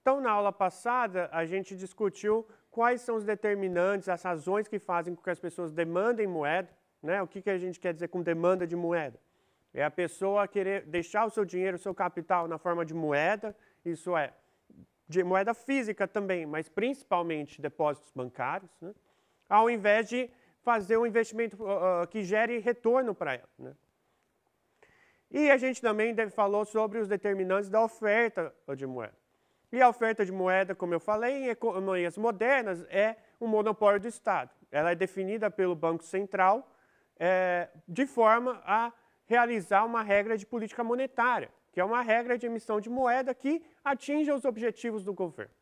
Então, na aula passada, a gente discutiu quais são os determinantes, as razões que fazem com que as pessoas demandem moeda, né? O que a gente quer dizer com demanda de moeda? É a pessoa querer deixar o seu dinheiro, o seu capital na forma de moeda, isso é, de moeda física também, mas principalmente depósitos bancários, né? Ao invés de fazer um investimento que gere retorno para ela, né? E a gente também falou sobre os determinantes da oferta de moeda. E a oferta de moeda, como eu falei, em economias modernas, é um monopólio do Estado. Ela é definida pelo Banco Central de forma a realizar uma regra de política monetária, que é uma regra de emissão de moeda que atinge os objetivos do governo.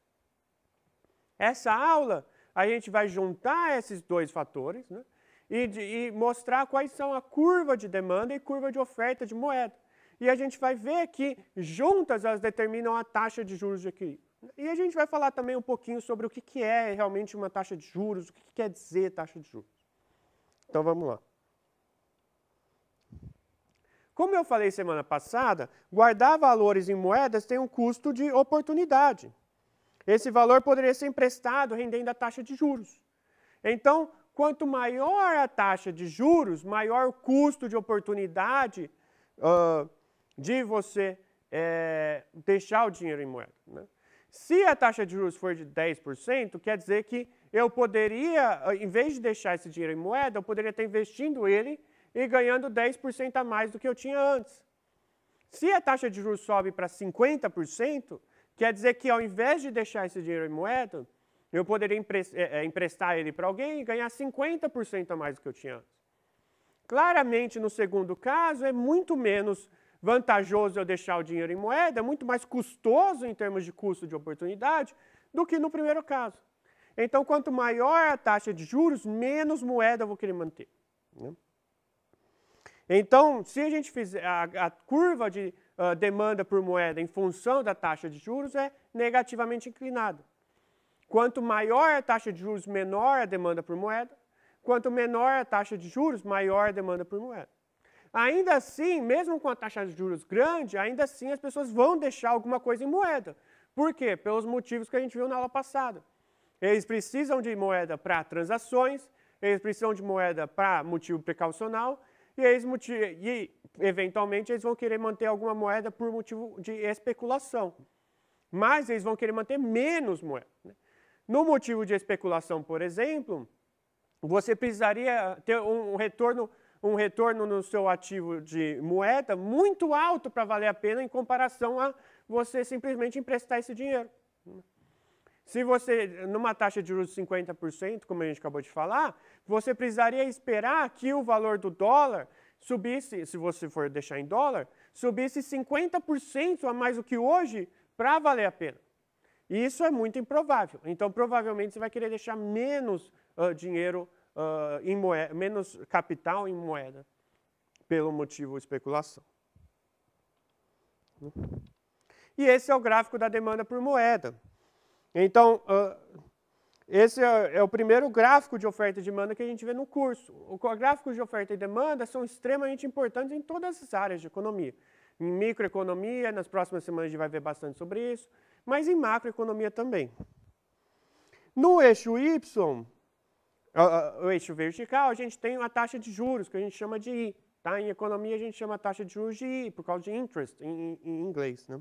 Essa aula, a gente vai juntar esses dois fatores, né, e mostrar quais são a curva de demanda e curva de oferta de moeda. E a gente vai ver que, juntas, elas determinam a taxa de juros de equilíbrio. E a gente vai falar também um pouquinho sobre o que é realmente uma taxa de juros, o que quer dizer taxa de juros. Então, vamos lá. Como eu falei semana passada, guardar valores em moedas tem um custo de oportunidade. Esse valor poderia ser emprestado rendendo a taxa de juros. Então, quanto maior a taxa de juros, maior o custo de oportunidade de você deixar o dinheiro em moeda, né? Se a taxa de juros for de 10%, quer dizer que eu poderia, em vez de deixar esse dinheiro em moeda, eu poderia estar investindo ele e ganhando 10% a mais do que eu tinha antes. Se a taxa de juros sobe para 50%, quer dizer que ao invés de deixar esse dinheiro em moeda, eu poderia emprestar ele para alguém e ganhar 50% a mais do que eu tinha antes. Claramente, no segundo caso, é muito menos vantajoso eu deixar o dinheiro em moeda, é muito mais custoso em termos de custo de oportunidade do que no primeiro caso. Então, quanto maior a taxa de juros, menos moeda eu vou querer manter, né? Então, se a gente fizer a curva de demanda por moeda em função da taxa de juros é negativamente inclinada. Quanto maior a taxa de juros, menor a demanda por moeda. Quanto menor a taxa de juros, maior a demanda por moeda. Ainda assim, mesmo com a taxa de juros grande, ainda assim as pessoas vão deixar alguma coisa em moeda. Por quê? Pelos motivos que a gente viu na aula passada. Eles precisam de moeda para transações, eles precisam de moeda para motivo precaucional, e eventualmente eles vão querer manter alguma moeda por motivo de especulação. Mas eles vão querer manter menos moeda, né? No motivo de especulação, por exemplo, você precisaria ter um retorno no seu ativo de moeda muito alto para valer a pena em comparação a você simplesmente emprestar esse dinheiro. Se você, numa taxa de juros de 50%, como a gente acabou de falar, você precisaria esperar que o valor do dólar subisse, se você for deixar em dólar, subisse 50% a mais do que hoje para valer a pena. E isso é muito improvável. Então, provavelmente, você vai querer deixar menos dinheiro em moeda, menos capital em moeda, pelo motivo especulação. E esse é o gráfico da demanda por moeda. Então, esse é o primeiro gráfico de oferta e demanda que a gente vê no curso. Os gráficos de oferta e demanda são extremamente importantes em todas as áreas de economia. Em microeconomia, nas próximas semanas a gente vai ver bastante sobre isso, mas em macroeconomia também. No eixo Y, o eixo vertical, a gente tem a taxa de juros, que a gente chama de I. Tá? Em economia, a gente chama a taxa de juros de I, por causa de interest, em inglês, né?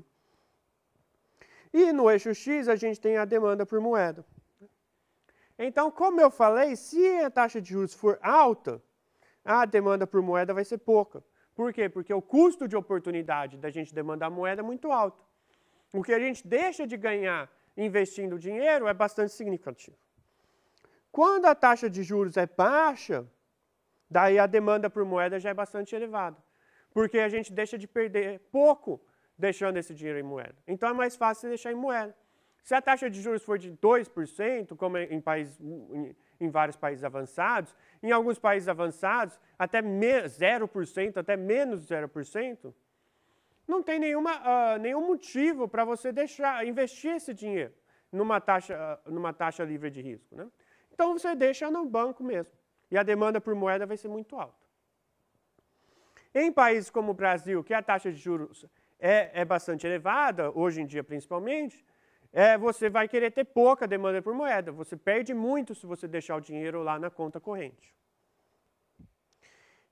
E no eixo X, a gente tem a demanda por moeda. Então, como eu falei, se a taxa de juros for alta, a demanda por moeda vai ser pouca. Por quê? Porque o custo de oportunidade da gente demandar moeda é muito alto. O que a gente deixa de ganhar investindo dinheiro é bastante significativo. Quando a taxa de juros é baixa, daí a demanda por moeda já é bastante elevada. Porque a gente deixa de perder pouco deixando esse dinheiro em moeda. Então é mais fácil deixar em moeda. Se a taxa de juros for de 2%, como em vários países avançados, em alguns países avançados, até 0%, até menos 0%, não tem nenhum motivo para você investir esse dinheiro numa taxa livre de risco, né? Então você deixa no banco mesmo. E a demanda por moeda vai ser muito alta. Em países como o Brasil, que a taxa de juros é bastante elevada, hoje em dia principalmente, você vai querer ter pouca demanda por moeda. Você perde muito se você deixar o dinheiro lá na conta corrente.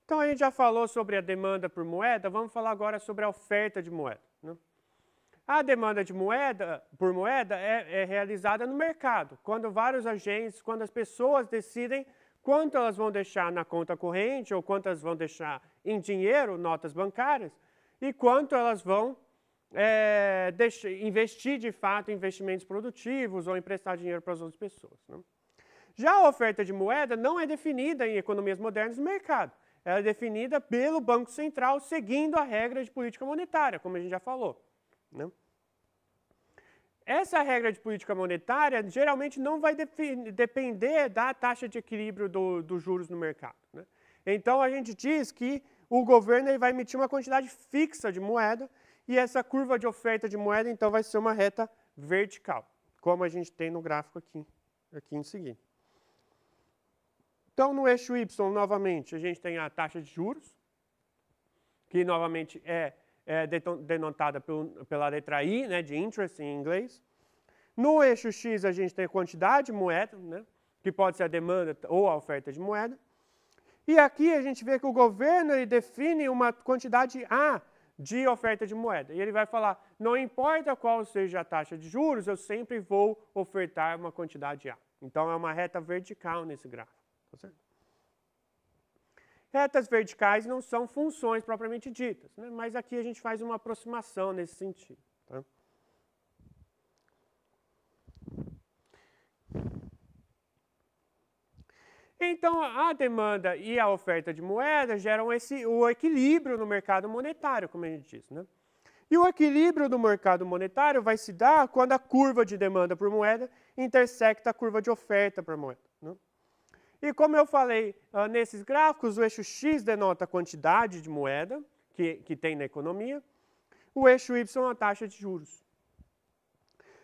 Então, a gente já falou sobre a demanda por moeda, vamos falar agora sobre a oferta de moeda, né? A demanda por moeda é realizada no mercado, quando vários agentes, quando as pessoas decidem quanto elas vão deixar na conta corrente ou quanto elas vão deixar em dinheiro, notas bancárias, e quanto elas vão investir de fato em investimentos produtivos ou emprestar dinheiro para as outras pessoas, né? Já a oferta de moeda não é definida em economias modernas no mercado. Ela é definida pelo Banco Central seguindo a regra de política monetária, como a gente já falou, né? Essa regra de política monetária geralmente não vai depender da taxa de equilíbrio dos juros no mercado, né? Então, a gente diz que o governo ele vai emitir uma quantidade fixa de moeda e essa curva de oferta de moeda, então, vai ser uma reta vertical, como a gente tem no gráfico aqui em seguida. Então, no eixo Y, novamente, a gente tem a taxa de juros, que novamente é denotada pela letra I, né, de interest em inglês. No eixo X, a gente tem a quantidade de moeda, né, que pode ser a demanda ou a oferta de moeda. E aqui a gente vê que o governo ele define uma quantidade A de oferta de moeda. E ele vai falar, não importa qual seja a taxa de juros, eu sempre vou ofertar uma quantidade A. Então, é uma reta vertical nesse gráfico. Tá certo? Retas verticais não são funções propriamente ditas, né? Mas aqui a gente faz uma aproximação nesse sentido. Tá? Então, a demanda e a oferta de moeda geram o equilíbrio no mercado monetário, como a gente diz, né? E o equilíbrio do mercado monetário vai se dar quando a curva de demanda por moeda intersecta a curva de oferta por moeda, né? E como eu falei nesses gráficos, o eixo X denota a quantidade de moeda que tem na economia, o eixo Y a taxa de juros.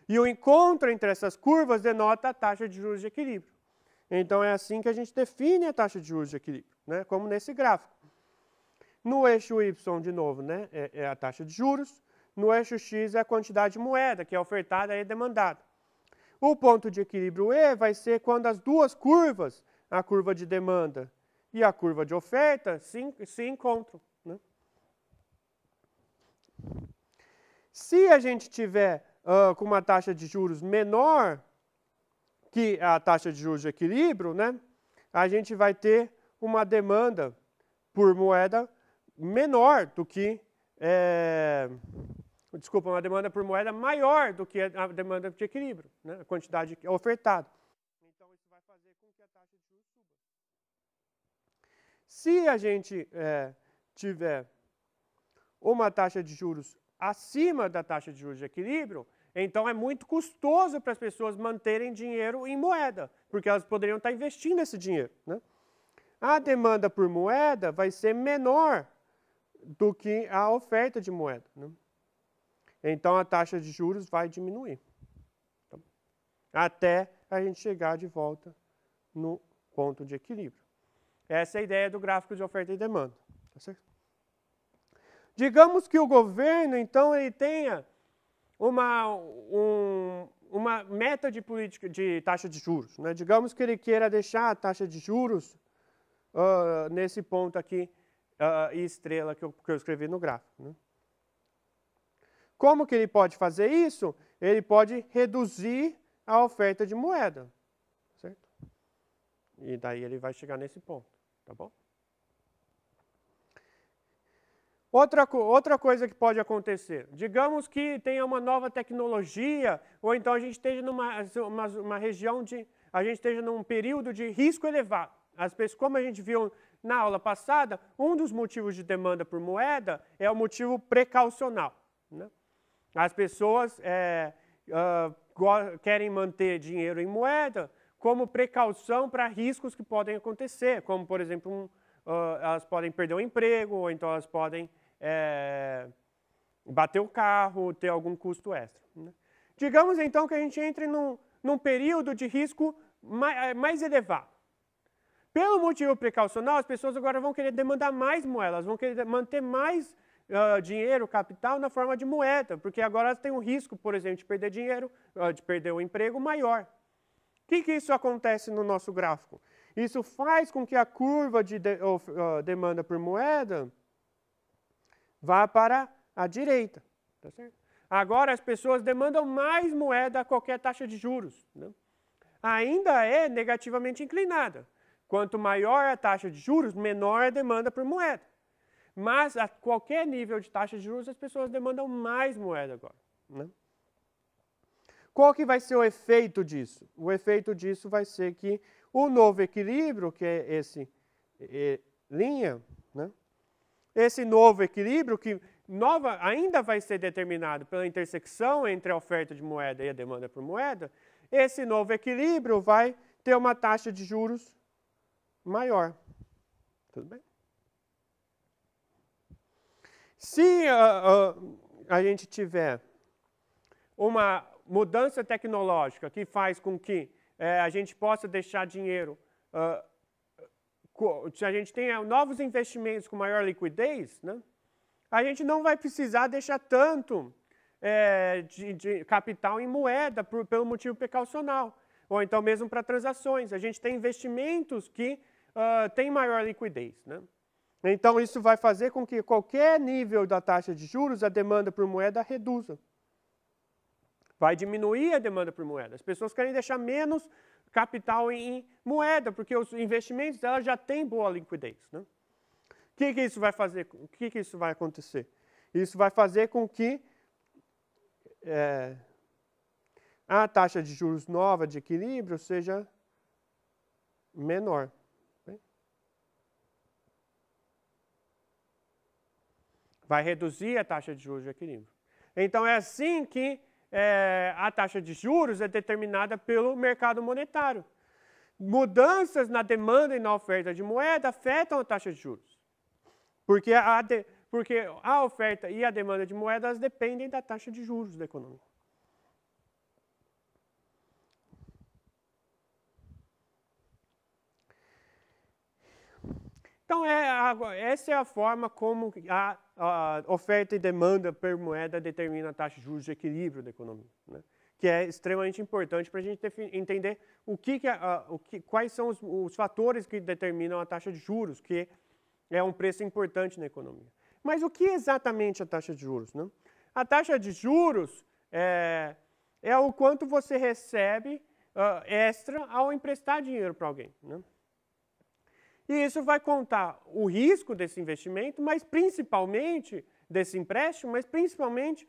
E o encontro entre essas curvas denota a taxa de juros de equilíbrio. Então, é assim que a gente define a taxa de juros de equilíbrio, né? Como nesse gráfico. No eixo Y, de novo, né, é a taxa de juros. No eixo X é a quantidade de moeda, que é ofertada e demandada. O ponto de equilíbrio E vai ser quando as duas curvas, a curva de demanda e a curva de oferta, se encontram, né? Se a gente tiver com uma taxa de juros menor que a taxa de juros de equilíbrio, né, a gente vai ter uma demanda por moeda menor do que... uma demanda por moeda maior do que a demanda de equilíbrio, né, a quantidade ofertada. Então, isso vai fazer com que a taxa de juros suba. Se a gente tiver uma taxa de juros acima da taxa de juros de equilíbrio, então é muito custoso para as pessoas manterem dinheiro em moeda, porque elas poderiam estar investindo esse dinheiro, né? A demanda por moeda vai ser menor do que a oferta de moeda, né? Então, a taxa de juros vai diminuir, tá? Até a gente chegar de volta no ponto de equilíbrio. Essa é a ideia do gráfico de oferta e demanda. Tá certo? Digamos que o governo, então, ele tenha uma meta de política de taxa de juros, né? Digamos que ele queira deixar a taxa de juros nesse ponto aqui, estrela que eu escrevi no gráfico, né? Como que ele pode fazer isso? Ele pode reduzir a oferta de moeda, certo? E daí ele vai chegar nesse ponto, tá bom? Outra coisa que pode acontecer, digamos que tenha uma nova tecnologia, ou então a gente esteja numa região a gente esteja num período de risco elevado. Como a gente viu na aula passada, um dos motivos de demanda por moeda é o motivo precaucional, né? As pessoas querem manter dinheiro em moeda como precaução para riscos que podem acontecer, como, por exemplo, elas podem perder o emprego, ou então elas podem bater o carro, ter algum custo extra, né? Digamos, então, que a gente entre num período de risco mais elevado. Pelo motivo precaucional, as pessoas agora vão querer demandar mais moedas, vão querer manter mais dinheiro, capital, na forma de moeda, porque agora tem um risco, por exemplo, de perder dinheiro, de perder o emprego maior. O que isso acontece no nosso gráfico? Isso faz com que a curva de demanda por moeda vá para a direita. Tá certo? Agora as pessoas demandam mais moeda a qualquer taxa de juros. Né? Ainda é negativamente inclinada. Quanto maior a taxa de juros, menor a demanda por moeda. Mas a qualquer nível de taxa de juros, as pessoas demandam mais moeda agora. Né? Qual que vai ser o efeito disso? O efeito disso vai ser que o novo equilíbrio, que é esse linha, né? Esse novo equilíbrio, que ainda vai ser determinado pela intersecção entre a oferta de moeda e a demanda por moeda, esse novo equilíbrio vai ter uma taxa de juros maior. Tudo bem? Se a gente tiver uma mudança tecnológica que faz com que a gente possa deixar dinheiro, se a gente tenha novos investimentos com maior liquidez, né, a gente não vai precisar deixar tanto de capital em moeda pelo motivo precaucional, ou então mesmo para transações. A gente tem investimentos que têm maior liquidez. Né? Então, isso vai fazer com que qualquer nível da taxa de juros, a demanda por moeda reduza. Vai diminuir a demanda por moeda. As pessoas querem deixar menos capital em moeda, porque os investimentos delas já têm boa liquidez. Né? O que isso vai fazer? O que isso vai acontecer? Isso vai fazer com que a taxa de juros nova de equilíbrio seja menor. Vai reduzir a taxa de juros de equilíbrio. Então, é assim que a taxa de juros é determinada pelo mercado monetário. Mudanças na demanda e na oferta de moeda afetam a taxa de juros. Porque a oferta e a demanda de moedas dependem da taxa de juros da economia. Então, essa é a forma como a oferta e demanda por moeda determina a taxa de juros de equilíbrio da economia, né? Que é extremamente importante para a gente entender quais são os fatores que determinam a taxa de juros, que é um preço importante na economia. Mas o que é exatamente a taxa de juros? Né? A taxa de juros é o quanto você recebe extra ao emprestar dinheiro para alguém. Né? E isso vai contar o risco desse investimento, mas principalmente desse empréstimo, mas principalmente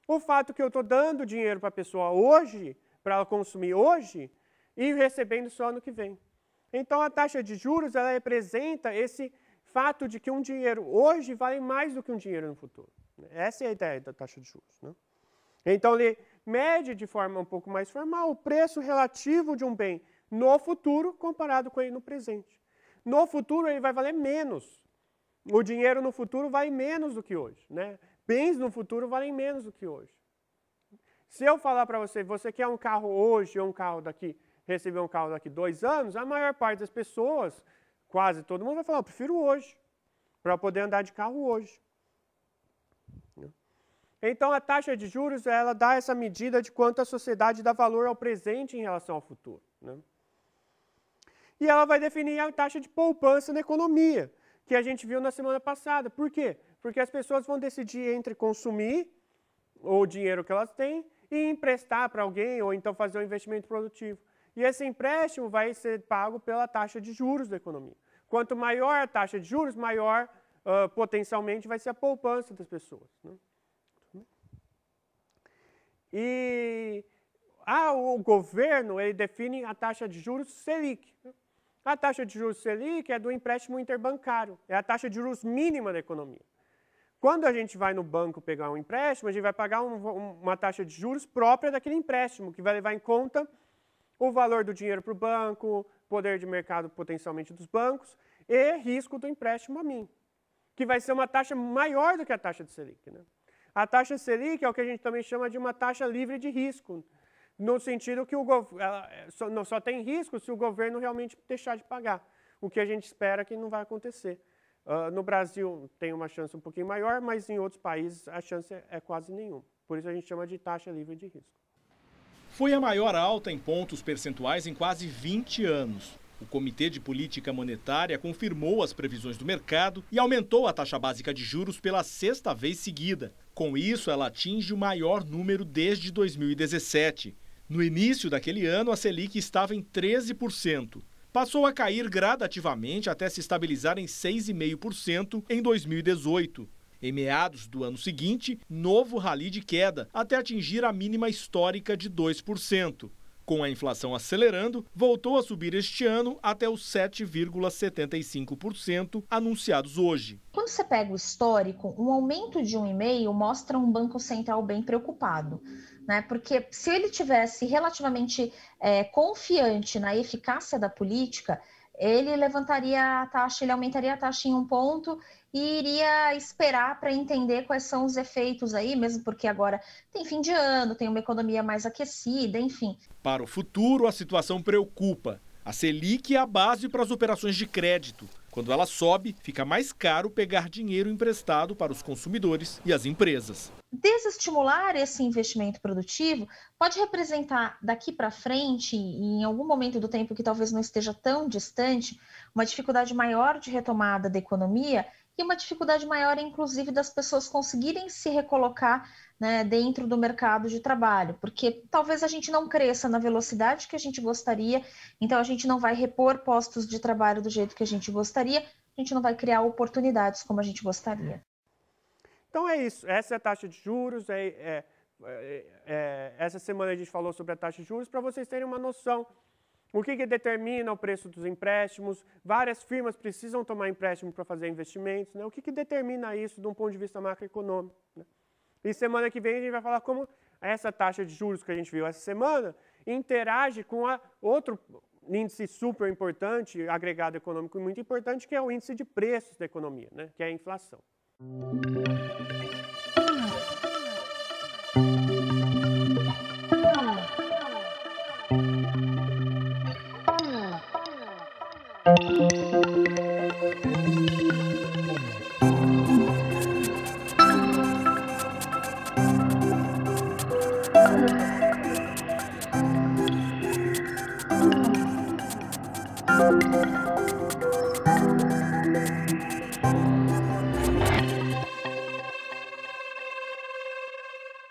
o fato que eu estou dando dinheiro para a pessoa hoje, para ela consumir hoje, e recebendo só ano que vem. Então, a taxa de juros ela representa esse fato de que um dinheiro hoje vale mais do que um dinheiro no futuro. Essa é a ideia da taxa de juros. Né? Então, ele mede de forma um pouco mais formal o preço relativo de um bem no futuro comparado com ele no presente. No futuro, ele vai valer menos. O dinheiro no futuro vale menos do que hoje. Né? Bens no futuro valem menos do que hoje. Se eu falar para você, você quer um carro hoje ou receber um carro daqui 2 anos, a maior parte das pessoas, quase todo mundo vai falar, eu prefiro hoje, para poder andar de carro hoje. Então, a taxa de juros, ela dá essa medida de quanto a sociedade dá valor ao presente em relação ao futuro. Né? E ela vai definir a taxa de poupança na economia, que a gente viu na semana passada. Por quê? Porque as pessoas vão decidir entre consumir o dinheiro que elas têm e emprestar para alguém, ou então fazer um investimento produtivo. E esse empréstimo vai ser pago pela taxa de juros da economia. Quanto maior a taxa de juros, maior potencialmente vai ser a poupança das pessoas. Né? E o governo ele define a taxa de juros Selic. A taxa de juros Selic é do empréstimo interbancário, é a taxa de juros mínima da economia. Quando a gente vai no banco pegar um empréstimo, a gente vai pagar uma taxa de juros própria daquele empréstimo, que vai levar em conta o valor do dinheiro para o banco, poder de mercado potencialmente dos bancos e risco do empréstimo a mim, que vai ser uma taxa maior do que a taxa de Selic. Né? A taxa Selic é o que a gente também chama de uma taxa livre de risco, no sentido que ela só tem risco se o governo realmente deixar de pagar. o que a gente espera que não vai acontecer. No Brasil tem uma chance um pouquinho maior, mas em outros países a chance é quase nenhuma. Por isso a gente chama de taxa livre de risco. Foi a maior alta em pontos percentuais em quase 20 anos. O Comitê de Política Monetária confirmou as previsões do mercado e aumentou a taxa básica de juros pela 6ª vez seguida. Com isso, ela atinge o maior número desde 2017. No início daquele ano, a Selic estava em 13%. Passou a cair gradativamente até se estabilizar em 6,5% em 2018. Em meados do ano seguinte, novo rally de queda, até atingir a mínima histórica de 2%. Com a inflação acelerando, voltou a subir este ano até os 7,75% anunciados hoje. Quando você pega o histórico, um aumento de 1,5% mostra um Banco Central bem preocupado, né? Porque se ele tivesse relativamente confiante na eficácia da política, ele levantaria a taxa, ele aumentaria a taxa em 1 ponto e iria esperar para entender quais são os efeitos aí, mesmo porque agora tem fim de ano, tem uma economia mais aquecida, enfim. Para o futuro, a situação preocupa. A Selic é a base para as operações de crédito. Quando ela sobe, fica mais caro pegar dinheiro emprestado para os consumidores e as empresas. Desestimular esse investimento produtivo pode representar daqui para frente, em algum momento do tempo que talvez não esteja tão distante, uma dificuldade maior de retomada da economia e uma dificuldade maior, inclusive, das pessoas conseguirem se recolocar, né, dentro do mercado de trabalho, porque talvez a gente não cresça na velocidade que a gente gostaria, então a gente não vai repor postos de trabalho do jeito que a gente gostaria, a gente não vai criar oportunidades como a gente gostaria. Então é isso, essa é a taxa de juros, essa semana a gente falou sobre a taxa de juros para vocês terem uma noção. O que determina o preço dos empréstimos? Várias firmas precisam tomar empréstimo para fazer investimentos, né? O que determina isso de um ponto de vista macroeconômico, né? E semana que vem a gente vai falar como essa taxa de juros que a gente viu essa semana interage com outro índice super importante, agregado econômico muito importante, que é o índice de preços da economia, né? Que é a inflação.